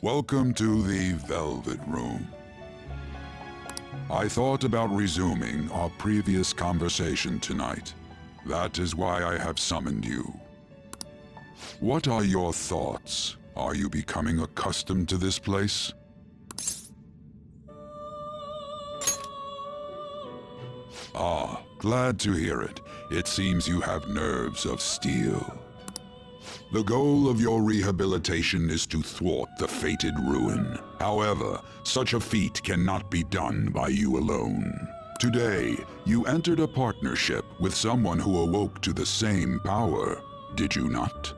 Welcome to the Velvet Room. I thought about resuming our previous conversation tonight. That is why I have summoned you. What are your thoughts? Are you becoming accustomed to this place? Ah, glad to hear it. It seems you have nerves of steel. The goal of your rehabilitation is to thwart the fated ruin. However, such a feat cannot be done by you alone. Today, you entered a partnership with someone who awoke to the same power, did you not?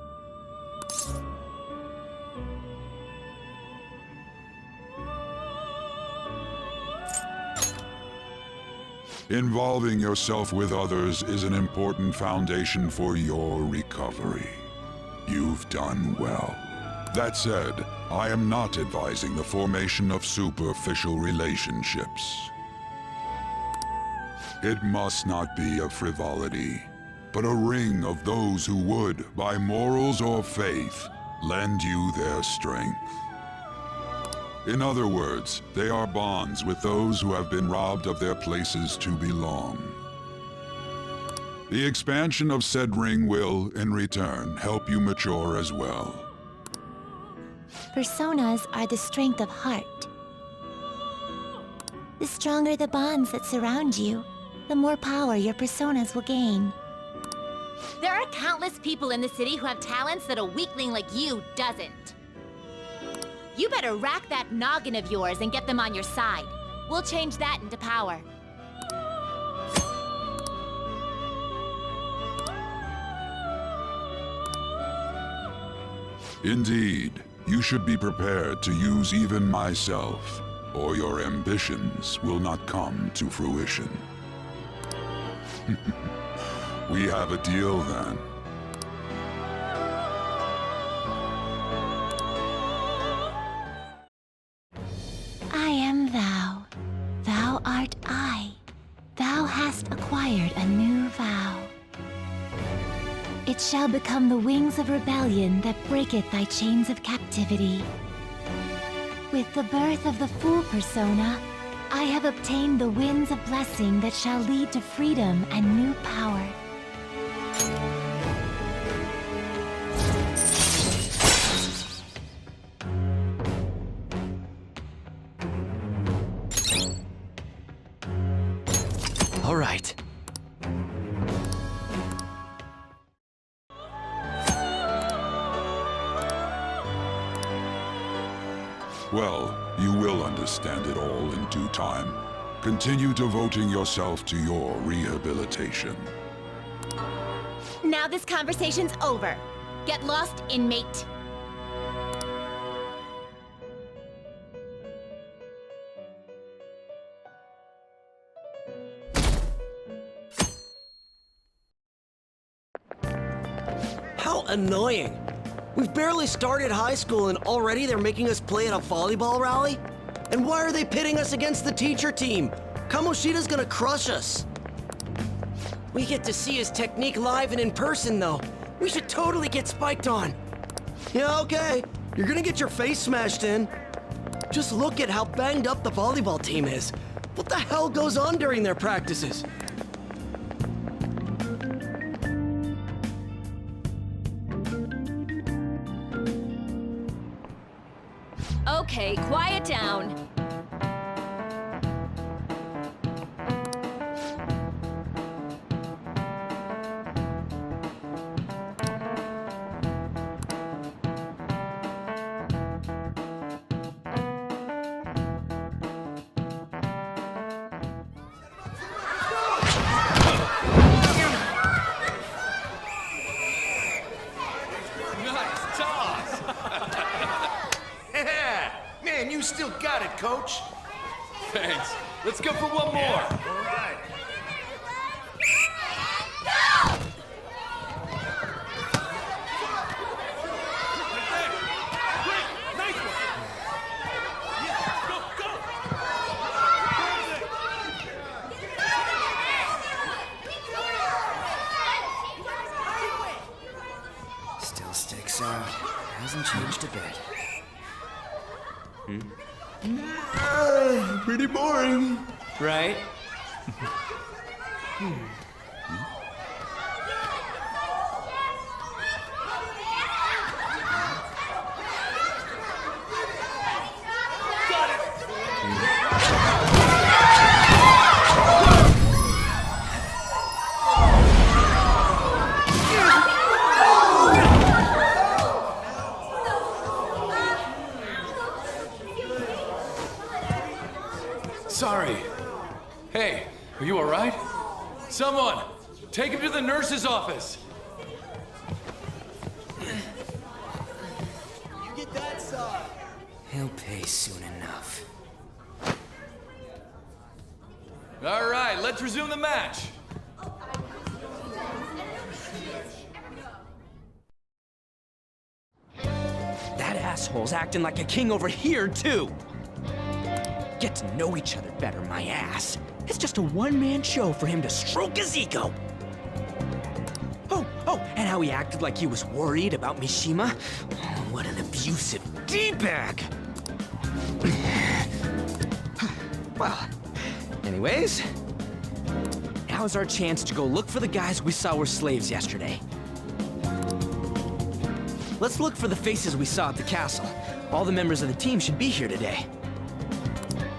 Involving yourself with others is an important foundation for your recovery. You've done well. That said, I am not advising the formation of superficial relationships. It must not be a frivolity, but a ring of those who would, by morals or faith, lend you their strength. In other words, they are bonds with those who have been robbed of their places to belong. The expansion of said ring will, in return, help you mature as well. Personas are the strength of heart. The stronger the bonds that surround you, the more power your personas will gain. There are countless people in the city who have talents that a weakling like you doesn't. You better rack that noggin of yours and get them on your side. We'll change that into power. Indeed, you should be prepared to use even myself, or your ambitions will not come to fruition. We have a deal then. I am thou. Thou art I. Thou hast acquired a new vow. It shall become the wings of rebellion that breaketh thy chains of captivity. With the birth of the Fool persona, I have obtained the winds of blessing that shall lead to freedom and new power. All right. Well, you will understand it all in due time. Continue devoting yourself to your rehabilitation. Now this conversation's over. Get lost, inmate. How annoying! We've barely started high school and already they're making us play at a volleyball rally? And why are they pitting us against the teacher team? Kamoshida's gonna crush us. We get to see his technique live and in person, though. We should totally get spiked on. Yeah, okay. You're gonna get your face smashed in. Just look at how banged up the volleyball team is. What the hell goes on during their practices? Okay, quiet down. Nice toss! Yeah! Man, you still got it, coach. Thanks. Let's go for one more. All right. Still sticks out. Hasn't changed a bit. Pretty boring. Right? Sorry. Hey, are you all right? Someone, take him to the nurse's office. He'll pay soon enough. All right, let's resume the match. That asshole's acting like a king over here, too. Get to know each other better, my ass. It's just a one-man show for him to stroke his ego. Oh, and how he acted like he was worried about Mishima. Oh, what an abusive D-bag. Well, anyways, now's our chance to go look for the guys we saw were slaves yesterday. Let's look for the faces we saw at the castle. All the members of the team should be here today.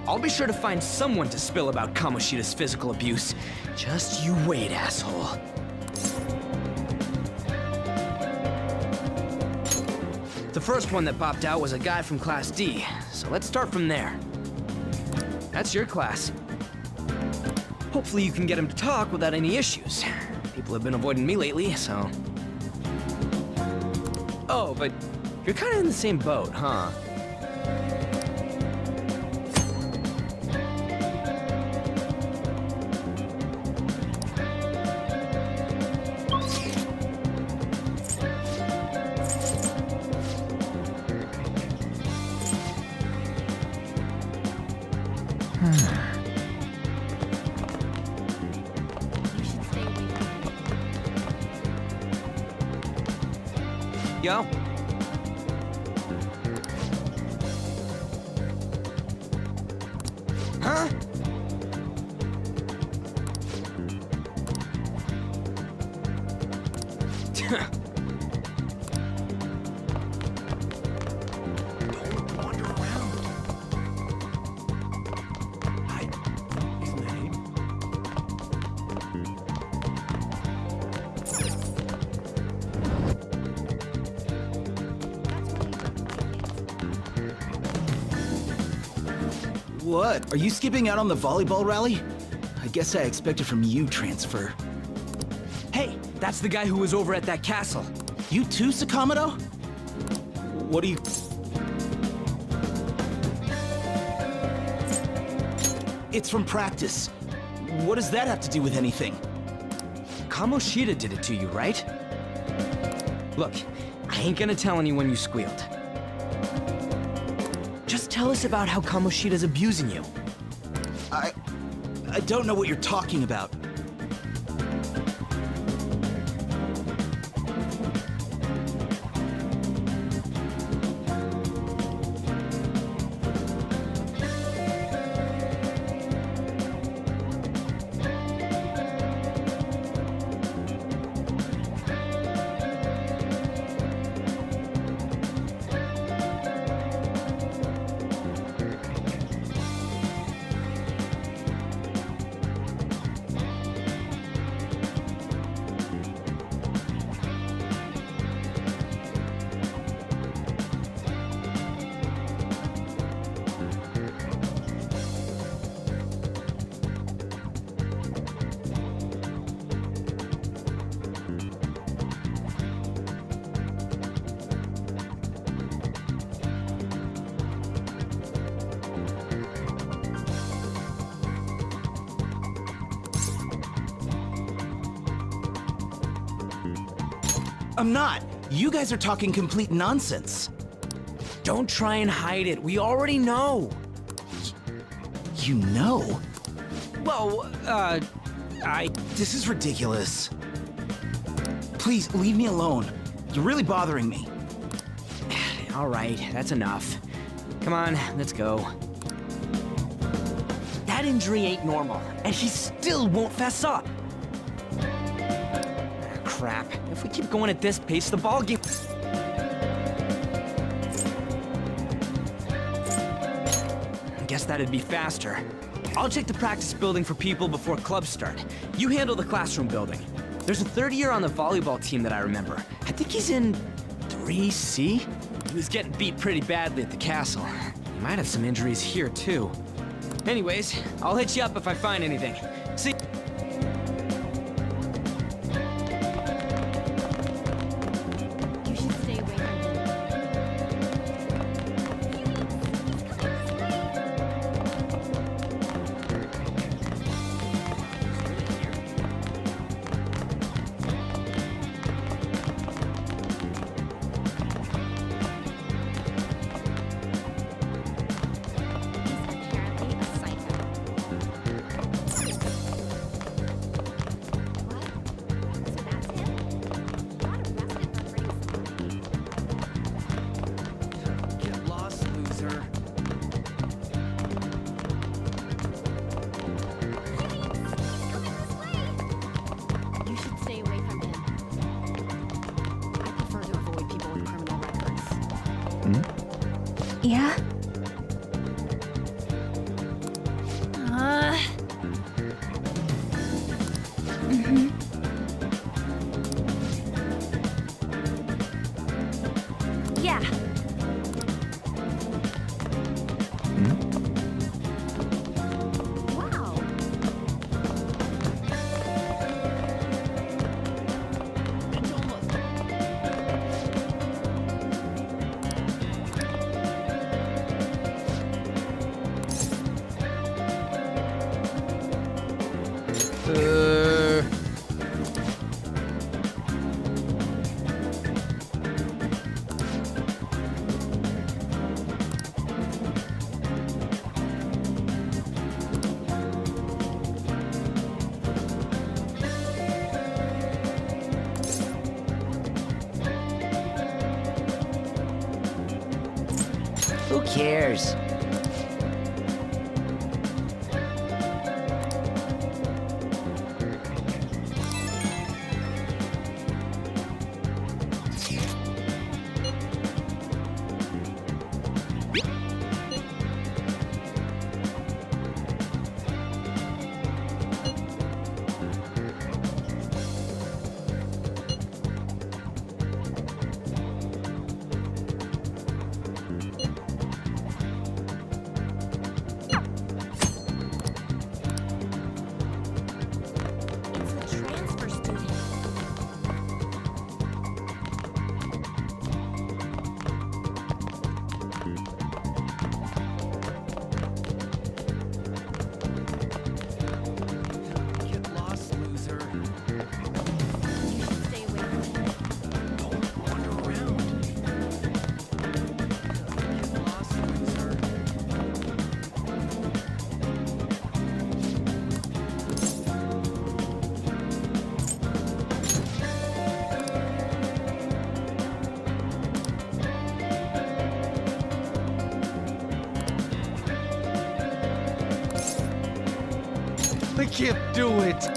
I'll be sure to find someone to spill about Kamoshida's physical abuse. Just you wait, asshole. The first one that popped out was a guy from Class D, so let's start from there. That's your class. Hopefully you can get him to talk without any issues. People have been avoiding me lately, so... Oh, but you're kind of in the same boat, huh? Yo. Huh? Don't wander around. Hi. Isn't that it? What? Are you skipping out on the volleyball rally? I guess I expected from you, Transfer. Hey, that's the guy who was over at that castle. You too, Sakamoto? What are you... It's from practice. What does that have to do with anything? Kamoshida did it to you, right? Look, I ain't gonna tell anyone you squealed. Just tell us about how Kamoshida's abusing you. I don't know what you're talking about. I'm not. You guys are talking complete nonsense. Don't try and hide it. We already know. You know? Well, This is ridiculous. Please, leave me alone. You're really bothering me. All right, that's enough. Come on, let's go. That injury ain't normal, and he still won't fess up. Crap. If we keep going at this pace, the ball game... I guess that'd be faster. I'll check the practice building for people before clubs start. You handle the classroom building. There's a third year on the volleyball team that I remember. I think he's in 3C? He was getting beat pretty badly at the castle. He might have some injuries here, too. Anyways, I'll hit you up if I find anything. See... You should stay away from him. Apparently a psycho. What? So that's him? Got arrested for hurting somebody. Get lost, loser. You should stay away from him. I prefer to avoid people with criminal records. Yeah? Yeah. Wow. It's almost. Who cares? It's a transfer student. Get lost, loser. You should stay away from him. Don't wander around. Get lost, loser. I can't do it.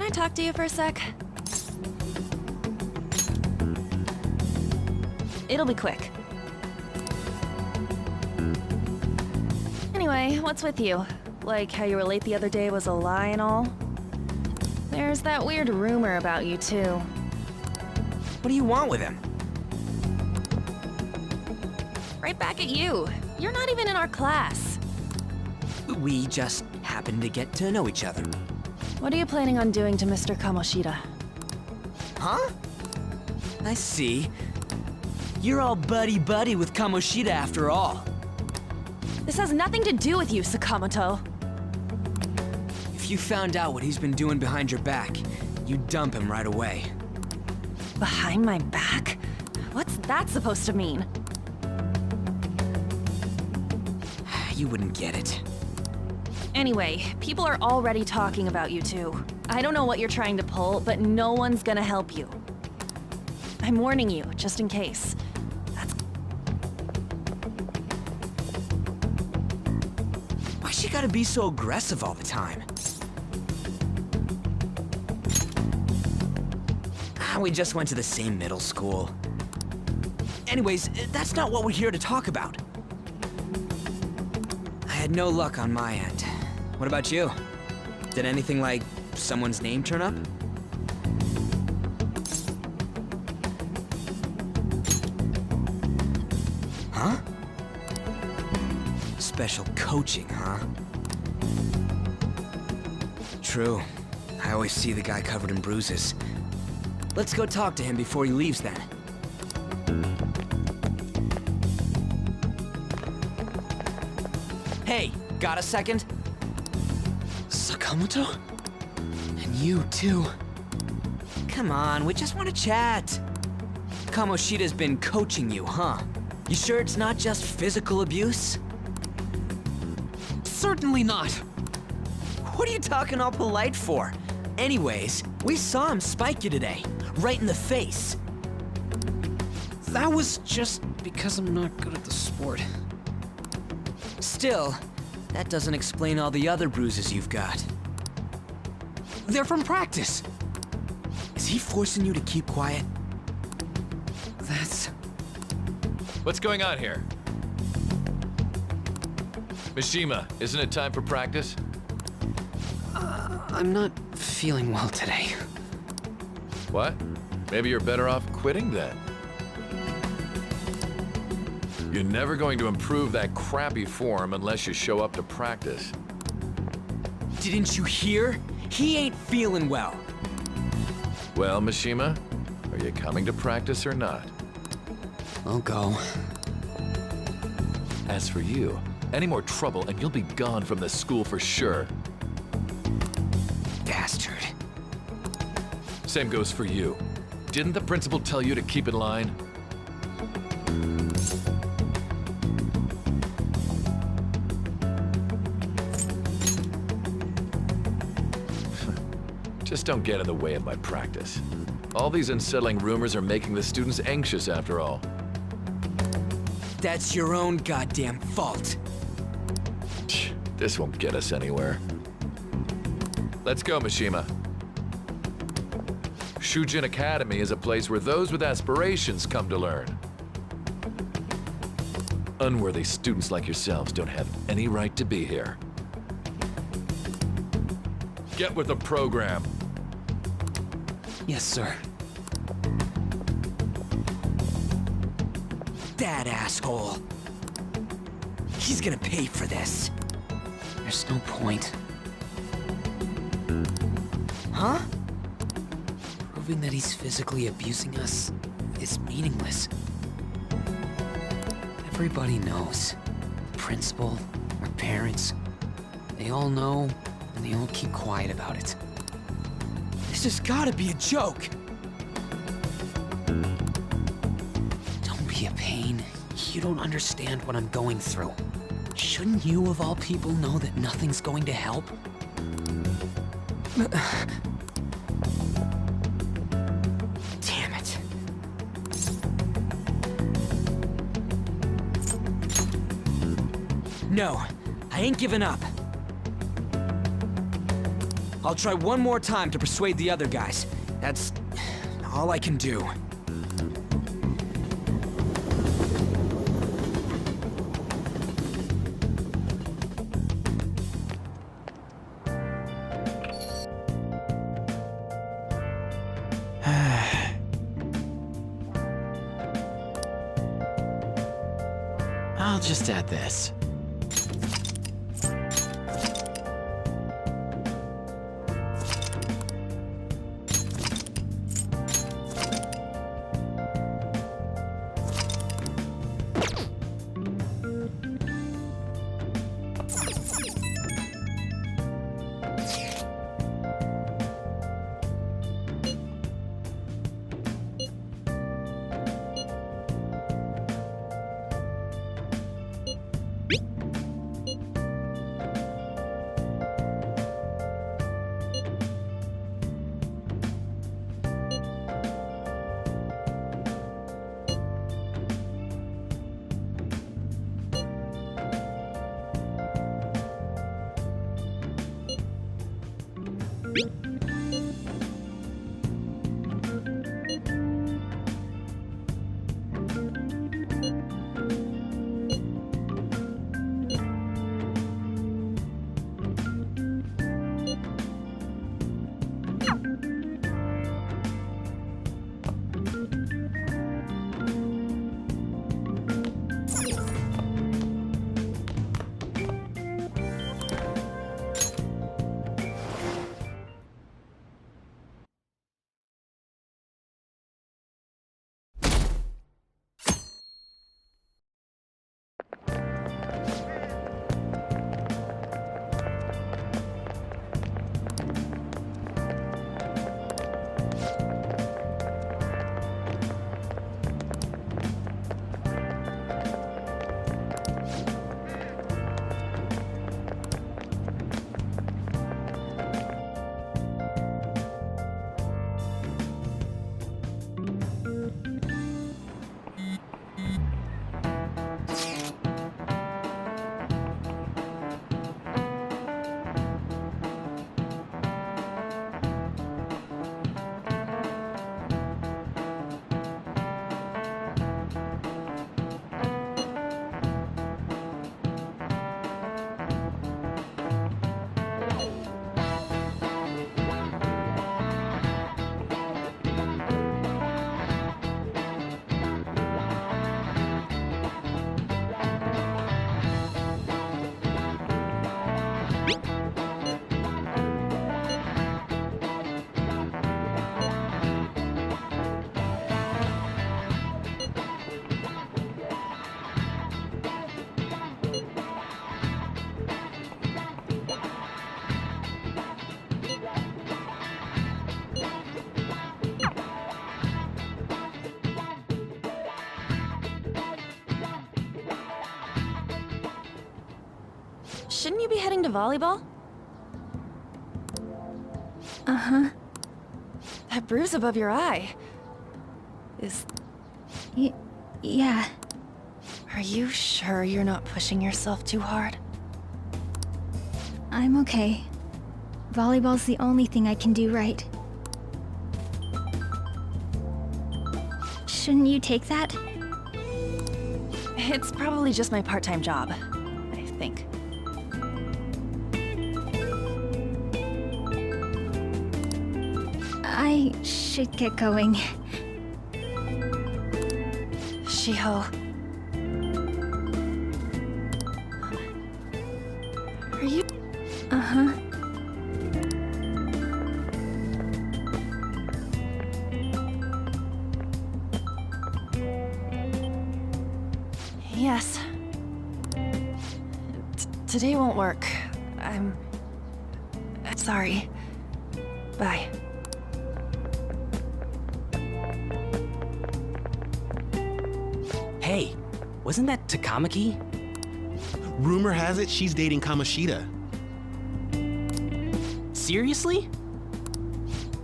I talk to you for a sec? It'll be quick. Anyway, what's with you? Like how you were late the other day was a lie and all? There's that weird rumor about you, too. What do you want with him? Right back at you. You're not even in our class. We just happened to get to know each other. What are you planning on doing to Mr. Kamoshida? Huh? I see. You're all buddy-buddy with Kamoshida after all. This has nothing to do with you, Sakamoto. If you found out what he's been doing behind your back, you'd dump him right away. Behind my back? What's that supposed to mean? You wouldn't get it. Anyway, people are already talking about you two. I don't know what you're trying to pull, but no one's gonna help you. I'm warning you, just in case. Why's she gotta be so aggressive all the time? We just went to the same middle school. Anyways, that's not what we're here to talk about. I had no luck on my end. What about you? Did anything like someone's name turn up? Huh? Special coaching, huh? True. I always see the guy covered in bruises. Let's go talk to him before he leaves then. Hey, got a second? Sakamoto? And you too. Come on, we just want to chat. Kamoshida's been coaching you, huh? You sure it's not just physical abuse? Certainly not. What are you talking all polite for? Anyways, we saw him spike you today. Right in the face. That was just because I'm not good at the sport. Still, that doesn't explain all the other bruises you've got. They're from practice. Is he forcing you to keep quiet? That's... What's going on here? Mishima, isn't it time for practice? I'm not feeling well today. What? Maybe you're better off quitting then. You're never going to improve that crappy form unless you show up to practice. Didn't you hear? He ain't feeling well. Well, Mishima, are you coming to practice or not? I'll go. As for you, any more trouble and you'll be gone from this school for sure. Bastard. Same goes for you. Didn't the principal tell you to keep in line? Just don't get in the way of my practice. All these unsettling rumors are making the students anxious after all. That's your own goddamn fault. This won't get us anywhere. Let's go, Mishima. Shujin Academy is a place where those with aspirations come to learn. Unworthy students like yourselves don't have any right to be here. Get with the program. Yes, sir. That asshole. He's gonna pay for this. There's no point. Huh? Proving that he's physically abusing us is meaningless. Everybody knows. The principal, our parents, they all know, and they all keep quiet about it. This has gotta be a joke. Don't be a pain. You don't understand what I'm going through. Shouldn't you, of all people, know that nothing's going to help? Damn it. No, I ain't giving up. I'll try one more time to persuade the other guys. That's all I can do. I'll just add this. Shouldn't you be heading to volleyball? Uh-huh. That bruise above your eye. Is... Yeah. Are you sure you're not pushing yourself too hard? I'm okay. Volleyball's the only thing I can do right. Shouldn't you take that? It's probably just my part-time job, I think. I should get going. Shiho. Are you... Uh-huh. Yes. Today won't work. I'm sorry. Bye. Hey, wasn't that Takamaki? Rumor has it she's dating Kamoshida. Seriously?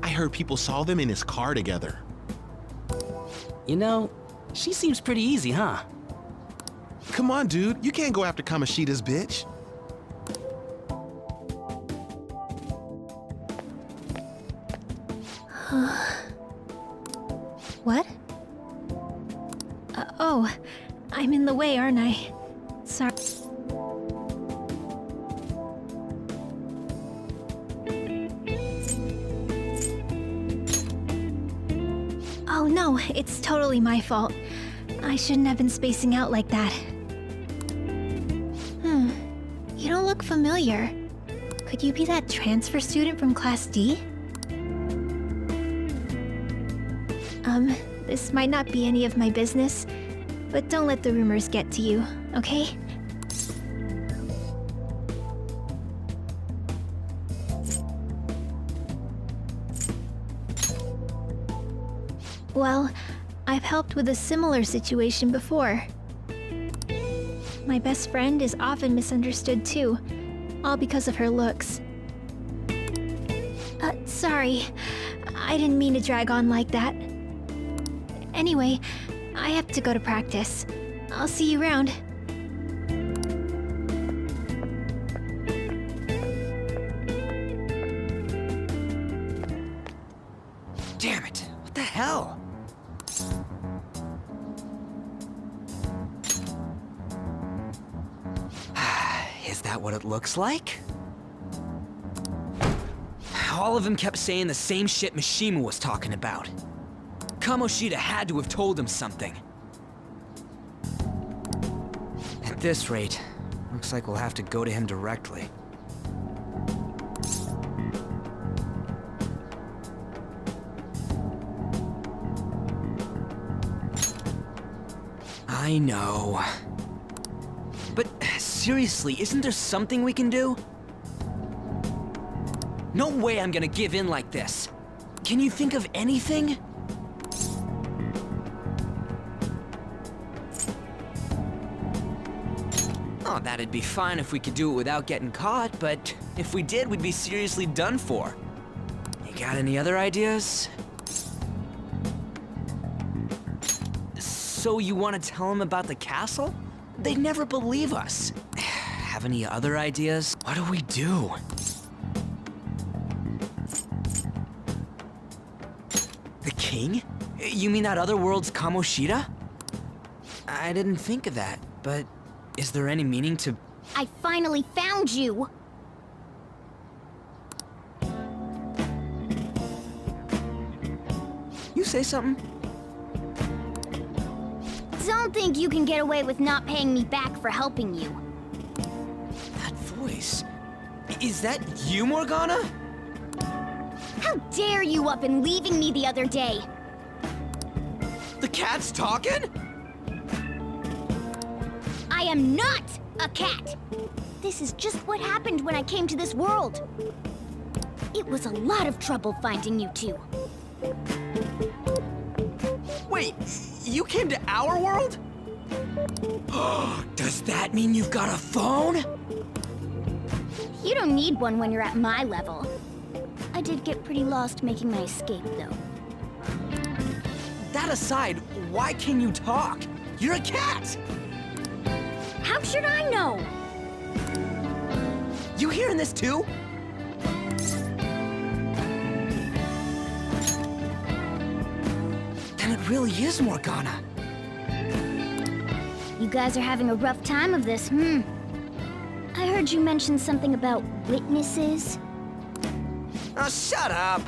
I heard people saw them in his car together. You know, she seems pretty easy, huh? Come on, dude. You can't go after Kamoshida's bitch. What? Oh, I'm in the way, aren't I? Sorry. Oh no, it's totally my fault. I shouldn't have been spacing out like that. You don't look familiar. Could you be that transfer student from Class D? This might not be any of my business, but don't let the rumors get to you, okay? Well, I've helped with a similar situation before. My best friend is often misunderstood too, all because of her looks. Sorry. I didn't mean to drag on like that. Anyway, I have to go to practice. I'll see you around. Damn it! What the hell? Is that what it looks like? All of them kept saying the same shit Mishima was talking about. Kamoshida had to have told him something. At this rate, looks like we'll have to go to him directly. I know. But seriously, isn't there something we can do? No way I'm gonna give in like this. Can you think of anything? Oh, that'd be fine if we could do it without getting caught, but if we did, we'd be seriously done for. You got any other ideas? So you want to tell them about the castle? They'd never believe us. Have any other ideas? What do we do? The king? You mean that other world's Kamoshida? I didn't think of that, but is there any meaning to... I finally found you! You say something? Don't think you can get away with not paying me back for helping you. That voice... Is that you, Morgana? How dare you up and leaving me the other day? The cat's talking? I am not a cat! This is just what happened when I came to this world. It was a lot of trouble finding you two. Wait, you came to our world? Does that mean you've got a phone? You don't need one when you're at my level. I did get pretty lost making my escape, though. That aside, why can you talk? You're a cat! How should I know? You hearing this too? Then it really is Morgana. You guys are having a rough time of this, I heard you mention something about witnesses. Oh, shut up!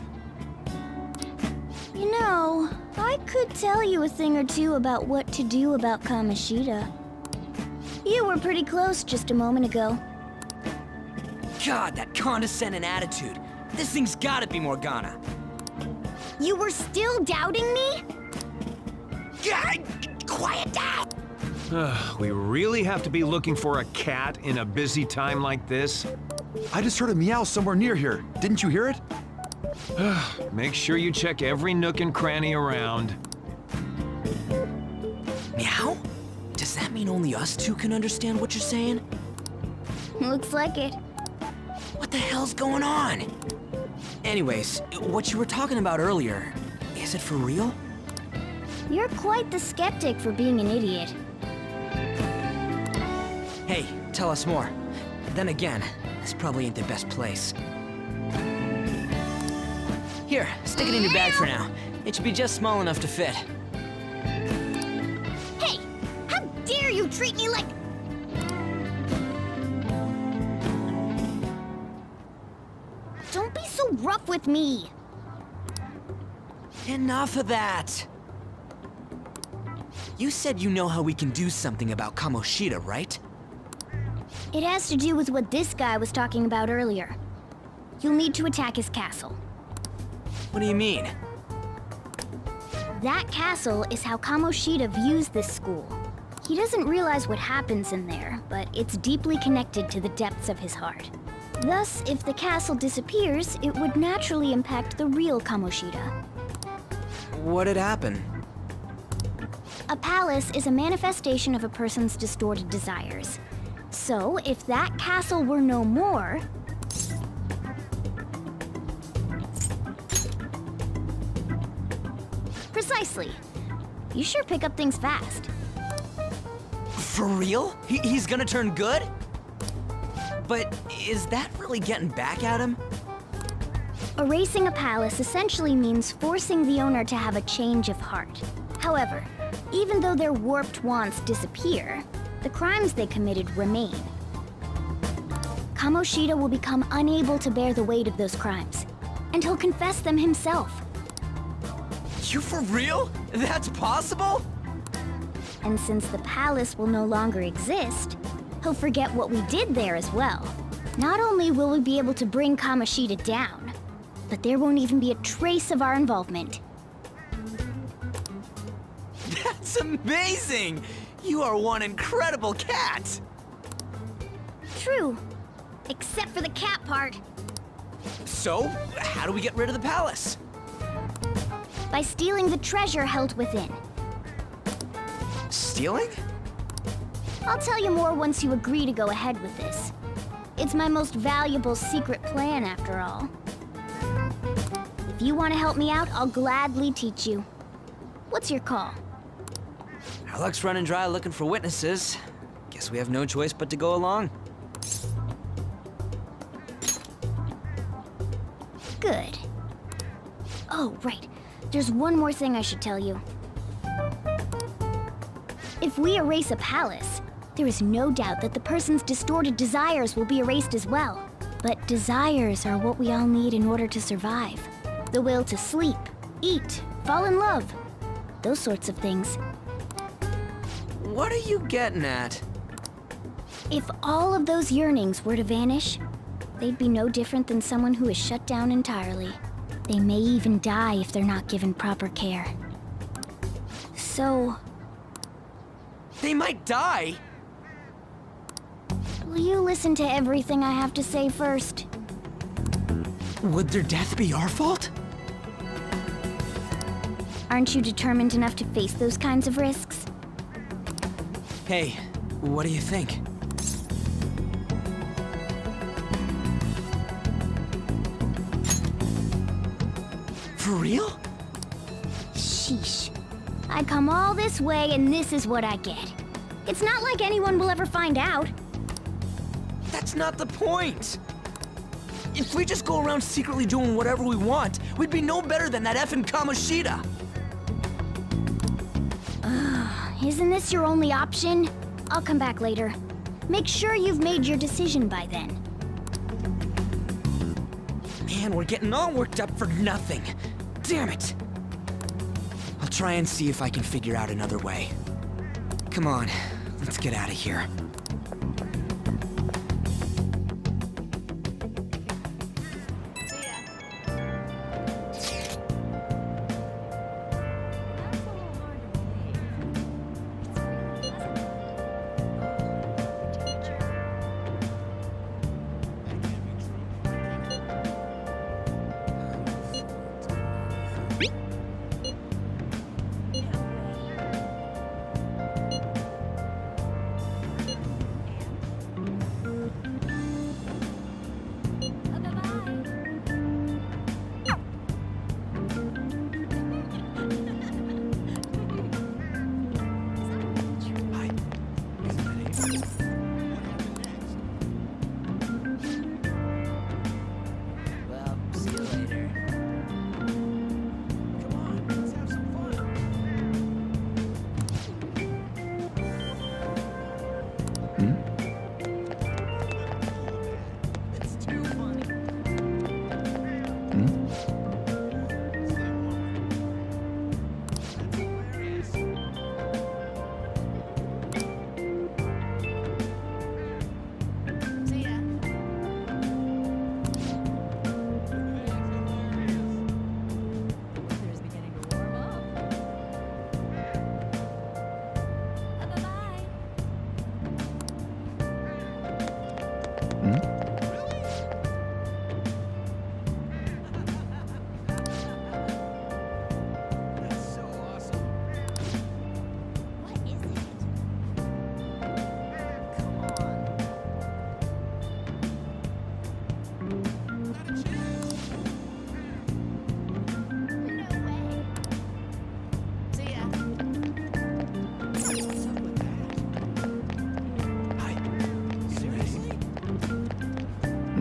You know, I could tell you a thing or two about what to do about Kamoshida. You were pretty close just a moment ago. God, that condescending attitude. This thing's gotta be Morgana. You were still doubting me? God, quiet down! We really have to be looking for a cat in a busy time like this? I just heard a meow somewhere near here. Didn't you hear it? Make sure you check every nook and cranny around. Meow? Does that mean only us two can understand what you're saying? Looks like it. What the hell's going on? Anyways, what you were talking about earlier, is it for real? You're quite the skeptic for being an idiot. Hey, tell us more. Then again, this probably ain't the best place. Here, stick it in your bag for now. It should be just small enough to fit. Hey! How dare you treat me like... Don't be so rough with me! Enough of that! You said you know how we can do something about Kamoshida, right? It has to do with what this guy was talking about earlier. You'll need to attack his castle. What do you mean? That castle is how Kamoshida views this school. He doesn't realize what happens in there, but it's deeply connected to the depths of his heart. Thus, if the castle disappears, it would naturally impact the real Kamoshida. What'd happen? A palace is a manifestation of a person's distorted desires. So, if that castle were no more... Precisely. You sure pick up things fast. For real? He's gonna turn good? But is that really getting back at him? Erasing a palace essentially means forcing the owner to have a change of heart. However, even though their warped wants disappear, the crimes they committed remain. Kamoshida will become unable to bear the weight of those crimes, and he'll confess them himself. You for real? That's possible? And since the palace will no longer exist, he'll forget what we did there as well. Not only will we be able to bring Kamoshida down, but there won't even be a trace of our involvement. That's amazing! You are one incredible cat! True. Except for the cat part. So, how do we get rid of the palace? By stealing the treasure held within. Stealing? I'll tell you more once you agree to go ahead with this. It's my most valuable secret plan, after all. If you want to help me out, I'll gladly teach you. What's your call? Our luck's running dry looking for witnesses. Guess we have no choice but to go along. Good. Oh, right. There's one more thing I should tell you. If we erase a palace, there is no doubt that the person's distorted desires will be erased as well. But desires are what we all need in order to survive. The will to sleep, eat, fall in love. Those sorts of things. What are you getting at? If all of those yearnings were to vanish, they'd be no different than someone who is shut down entirely. They may even die if they're not given proper care. So... They might die? will you listen to everything I have to say first? Would their death be our fault? Aren't you determined enough to face those kinds of risks? Hey, what do you think? For real? Sheesh. I come all this way and this is what I get. It's not like anyone will ever find out. That's not the point! If we just go around secretly doing whatever we want, we'd be no better than that effing Kamoshida! Isn't this your only option? I'll come back later. Make sure you've made your decision by then. Man, we're getting all worked up for nothing. Damn it! I'll try and see if I can figure out another way. Come on, let's get out of here.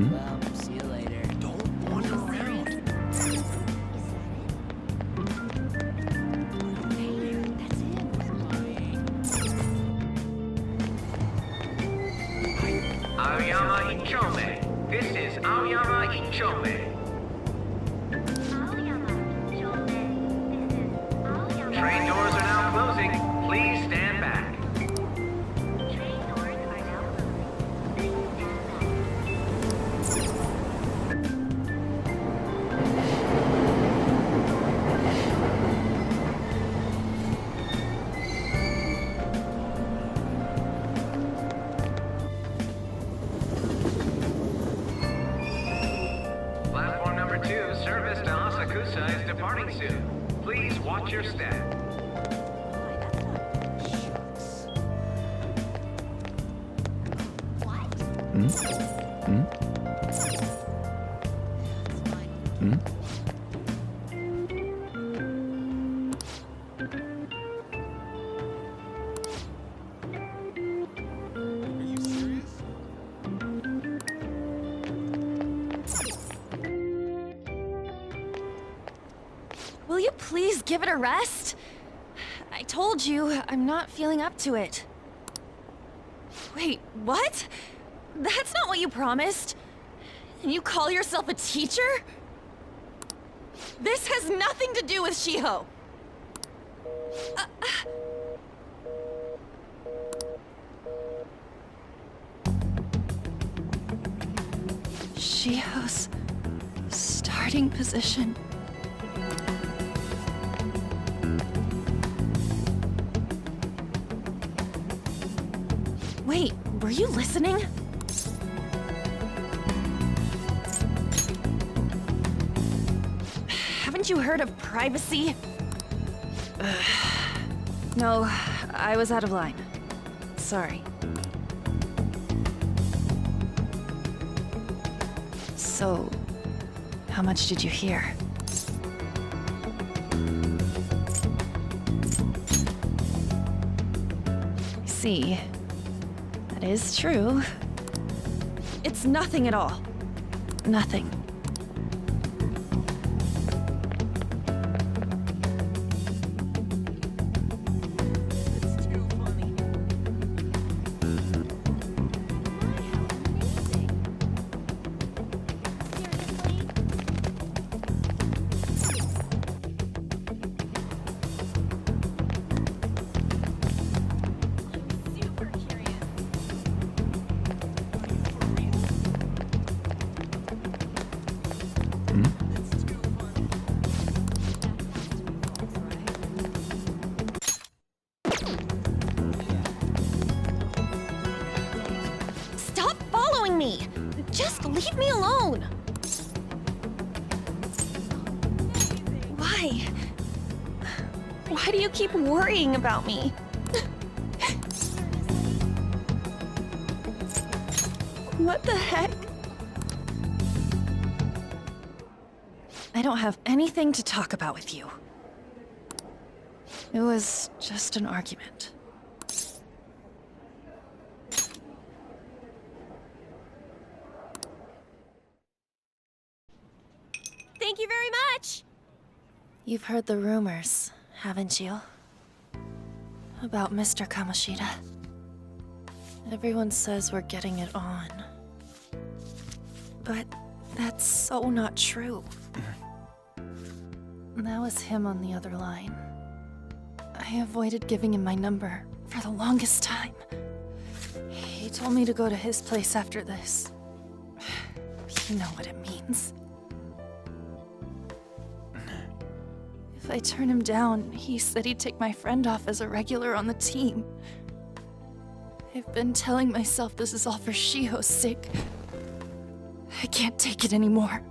Well, see you later. Don't wander around. Aoyama Ichome. This is Aoyama Ichome. Train doors are now closing. Please stand back. Platform number 2, service to Asakusa is departing soon. Please watch your step. Will you please give it a rest? I told you, I'm not feeling up to it. Wait, what? That's not what you promised. And you call yourself a teacher? This has nothing to do with Shiho. Shiho's starting position. Wait, were you listening? Haven't you heard of privacy? No, I was out of line. Sorry. So, how much did you hear? See, that is true. It's nothing at all. Nothing. Stop following me! Just leave me alone! Why? Why do you keep worrying about me? What the heck? I don't have anything to talk about with you. It was just an argument. Thank you very much! You've heard the rumors, haven't you? About Mr. Kamoshida. Everyone says we're getting it on. But that's so not true. That was him on the other line. I avoided giving him my number for the longest time. He told me to go to his place after this. You know what it means. If I turn him down, he said he'd take my friend off as a regular on the team. I've been telling myself this is all for Shiho's sake. I can't take it anymore.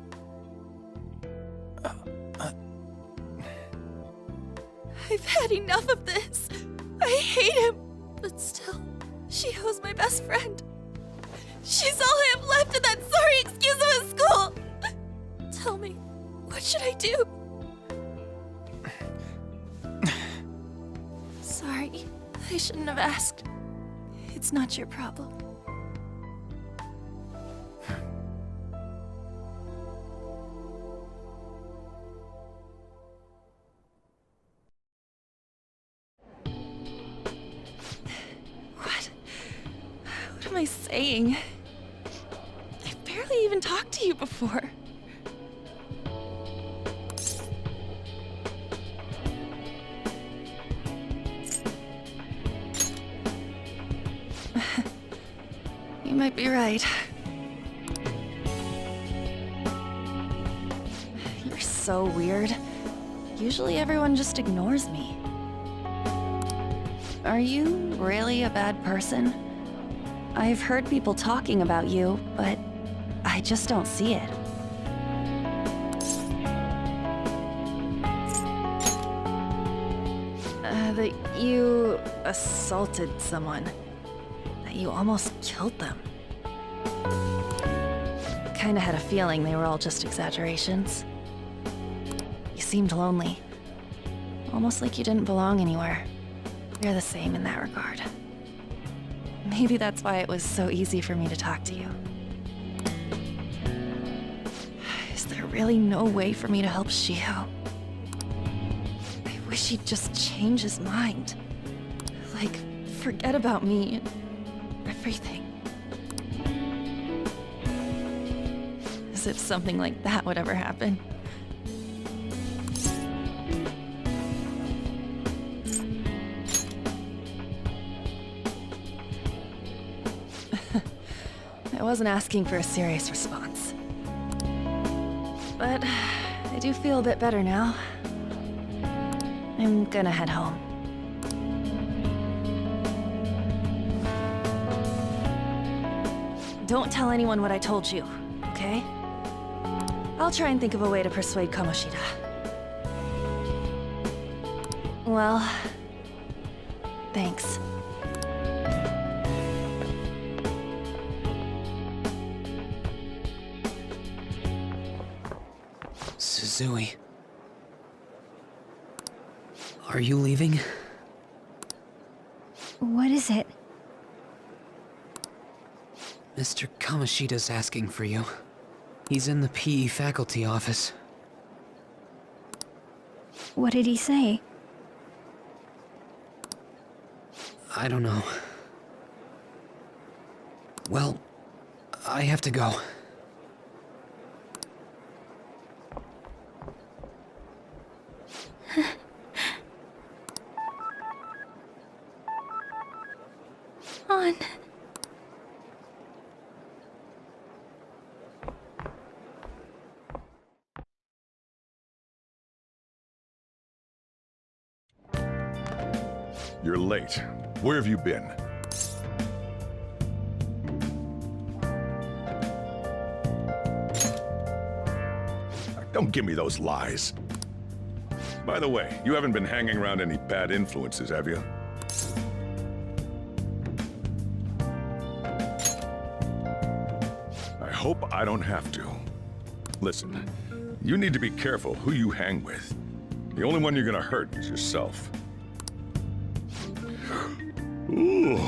I've had enough of this. I hate him. But still, Shiho's my best friend. She's all I have left in that sorry excuse of a school. Tell me, what should I do? Sorry, I shouldn't have asked. It's not your problem. saying. I've barely even talked to you before. You might be right. You're so weird. Usually everyone just ignores me. Are you really a bad person? I've heard people talking about you, but I just don't see it. That you assaulted someone. That you almost killed them. Kinda had a feeling they were all just exaggerations. You seemed lonely. Almost like you didn't belong anywhere. You're the same in that regard. Maybe that's why it was so easy for me to talk to you. Is there really no way for me to help Shiho? I wish he'd just change his mind. Like, forget about me and everything. As if something like that would ever happen. I wasn't asking for a serious response. But I do feel a bit better now. I'm gonna head home. Don't tell anyone what I told you, okay? I'll try and think of a way to persuade Kamoshida. Well, thanks. Suzui. Are you leaving? What is it? Mr. Kamoshida's asking for you. He's in the PE faculty office. What did he say? I don't know. Well, I have to go. On. You're late. Where have you been? Don't give me those lies. By the way, you haven't been hanging around any bad influences, have you? I hope I don't have to. Listen, you need to be careful who you hang with. The only one you're gonna hurt is yourself. Ooh,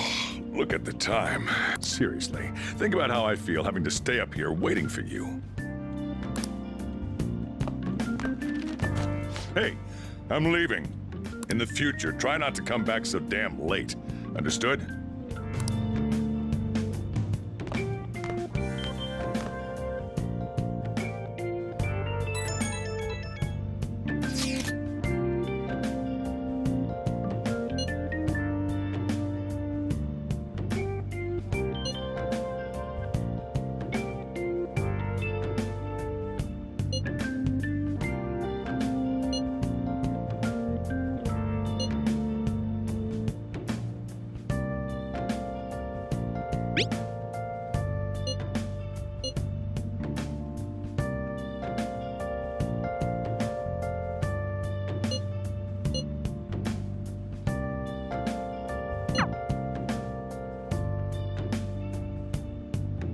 look at the time. Seriously, think about how I feel having to stay up here waiting for you. Hey, I'm leaving. In the future, try not to come back so damn late. Understood?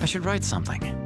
I should write something.